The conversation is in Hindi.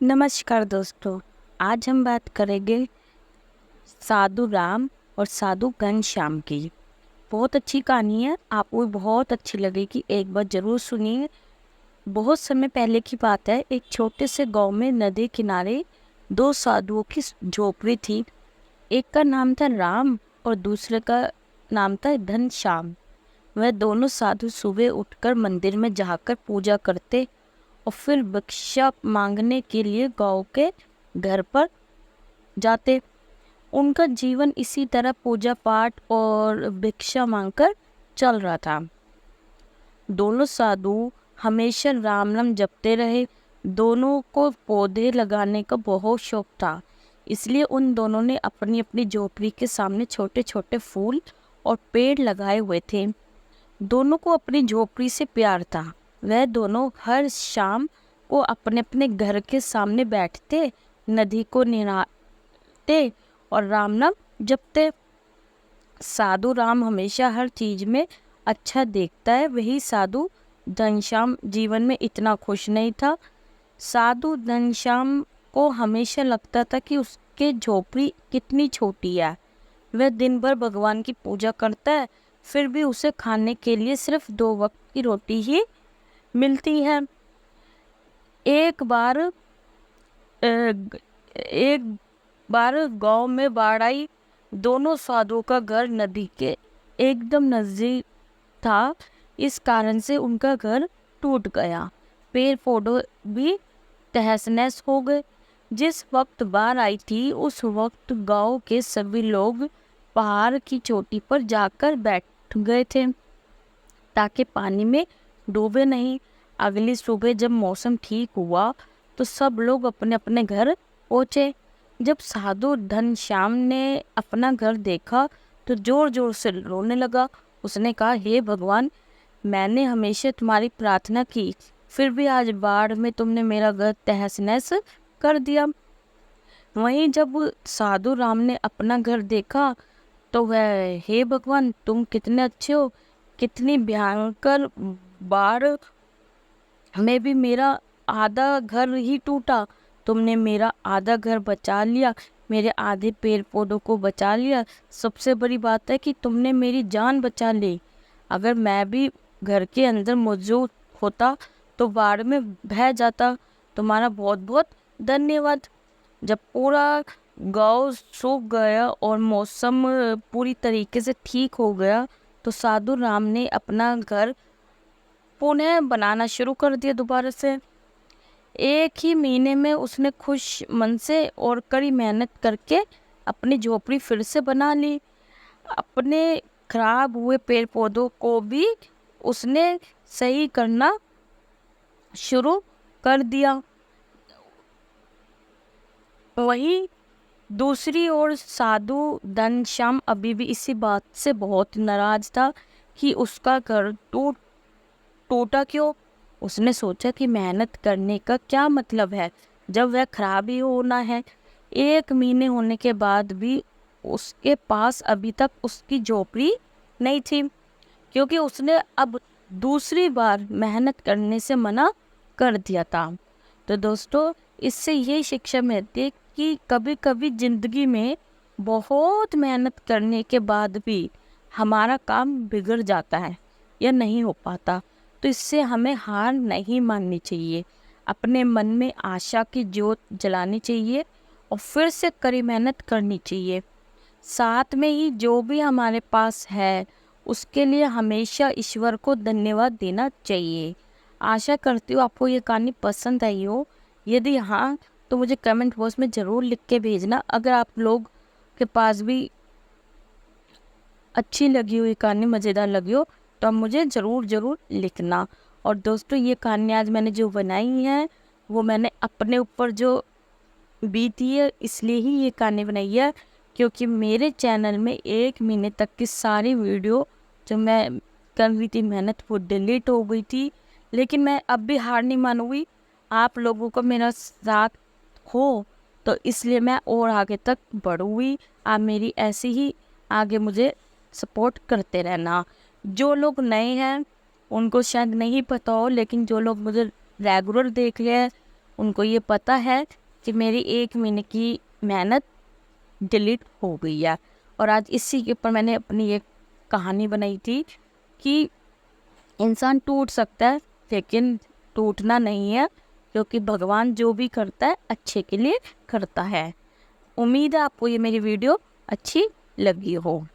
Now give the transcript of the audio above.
नमस्कार दोस्तों। आज हम बात करेंगे साधु राम और साधु घनश्याम की। बहुत अच्छी कहानी है, आपको भी बहुत अच्छी लगेगी, एक बार ज़रूर सुनिए। बहुत समय पहले की बात है, एक छोटे से गांव में नदी किनारे दो साधुओं की झोपड़ी थी। एक का नाम था राम और दूसरे का नाम था घनश्याम। वह दोनों साधु सुबह उठकर मंदिर में जाकर पूजा करते और फिर भिक्षा मांगने के लिए गांव के घर पर जाते। उनका जीवन इसी तरह पूजा पाठ और भिक्षा मांगकर चल रहा था। दोनों साधु हमेशा राम नाम जपते रहे। दोनों को पौधे लगाने का बहुत शौक था, इसलिए उन दोनों ने अपनी अपनी झोपड़ी के सामने छोटे छोटे फूल और पेड़ लगाए हुए थे। दोनों को अपनी झोपड़ी से प्यार था। वह दोनों हर शाम को अपने अपने घर के सामने बैठते, नदी को निहारते और राम नाम जपते। साधु राम हमेशा हर चीज में अच्छा देखता है, वही साधु घनश्याम जीवन में इतना खुश नहीं था। साधु घनश्याम को हमेशा लगता था कि उसके झोपड़ी कितनी छोटी है। वह दिन भर भगवान की पूजा करता है, फिर भी उसे खाने के लिए सिर्फ 2 वक्त की रोटी ही मिलती है। एक बार एक बार गांव में बाढ़ आई। दोनों साधुओं का घर नदी के एकदम नजदीक था, इस कारण से उनका घर टूट गया। पेड़ पौधे भी तहस नहस हो गए। जिस वक्त बाढ़ आई थी उस वक्त गांव के सभी लोग पहाड़ की चोटी पर जाकर बैठ गए थे ताकि पानी में डूबे नहीं। अगली सुबह जब मौसम ठीक हुआ तो सब लोग अपने अपने घर पहुंचे। जब साधु घनश्याम ने अपना घर देखा तो जोर जोर से रोने लगा। उसने कहा, हे भगवान, मैंने हमेशा तुम्हारी प्रार्थना की, फिर भी आज बाढ़ में तुमने मेरा घर तहस नहस कर दिया। वहीं जब साधु राम ने अपना घर देखा तो वह, हे भगवान, तुम कितने अच्छे हो। कितनी भयंकर बाढ़ में भी मेरा आधा घर ही टूटा, तुमने मेरा आधा घर बचा लिया, मेरे आधे पेड़ पौधों को बचा लिया। सबसे बड़ी बात है कि तुमने मेरी जान बचा ली। अगर मैं भी घर के अंदर मौजूद होता तो बाढ़ में बह जाता। तुम्हारा बहुत बहुत धन्यवाद। जब पूरा गांव सूख गया और मौसम पूरी तरीके से ठीक हो गया तो साधु राम ने अपना घर पुनः बनाना शुरू कर दिया दोबारा से। एक ही महीने में उसने खुश मन से और कड़ी मेहनत करके अपनी झोपड़ी फिर से बना ली। अपने खराब हुए पेड़ पौधों को भी उसने सही करना शुरू कर दिया। वहीं दूसरी ओर साधु घनश्याम अभी भी इसी बात से बहुत नाराज था कि उसका घर टूटा क्यों। उसने सोचा कि मेहनत करने का क्या मतलब है जब वह खराब ही होना है। 1 महीने होने के बाद भी उसके पास अभी तक उसकी झोपड़ी नहीं थी, क्योंकि उसने अब दूसरी बार मेहनत करने से मना कर दिया था। तो दोस्तों, इससे ये शिक्षा मिलती है कि कभी कभी जिंदगी में बहुत मेहनत करने के बाद भी हमारा काम बिगड़ जाता है या नहीं हो पाता, तो इससे हमें हार नहीं माननी चाहिए। अपने मन में आशा की ज्योत जलानी चाहिए और फिर से कड़ी मेहनत करनी चाहिए। साथ में ही जो भी हमारे पास है उसके लिए हमेशा ईश्वर को धन्यवाद देना चाहिए। आशा करती हूँ आपको ये कहानी पसंद आई हो। यदि हाँ, तो मुझे कमेंट बॉक्स में ज़रूर लिख के भेजना। अगर आप लोग के पास भी अच्छी लगी हुई कहानी, मज़ेदार लगी हो, तो आप मुझे ज़रूर लिखना। और दोस्तों, ये कहानी आज मैंने जो बनाई है वो मैंने अपने ऊपर जो बीती है इसलिए ही ये कहानी बनाई है, क्योंकि मेरे चैनल में 1 महीने तक की सारी वीडियो जो मैं कर रही थी मेहनत वो डिलीट हो गई थी। लेकिन मैं अब भी हार नहीं मानूंगी। आप लोगों को मेरा साथ हो तो इसलिए मैं और आगे तक बढ़ूंगी। आप मेरी ऐसी ही आगे मुझे सपोर्ट करते रहना। जो लोग नए हैं उनको शायद नहीं पता हो, लेकिन जो लोग मुझे रेगुलर देख रहे हैं उनको ये पता है कि मेरी 1 महीने की मेहनत डिलीट हो गई है। और आज इसी के ऊपर मैंने अपनी एक कहानी बनाई थी कि इंसान टूट सकता है लेकिन टूटना नहीं है, क्योंकि भगवान जो भी करता है अच्छे के लिए करता है। उम्मीद है आपको ये मेरी वीडियो अच्छी लगी हो।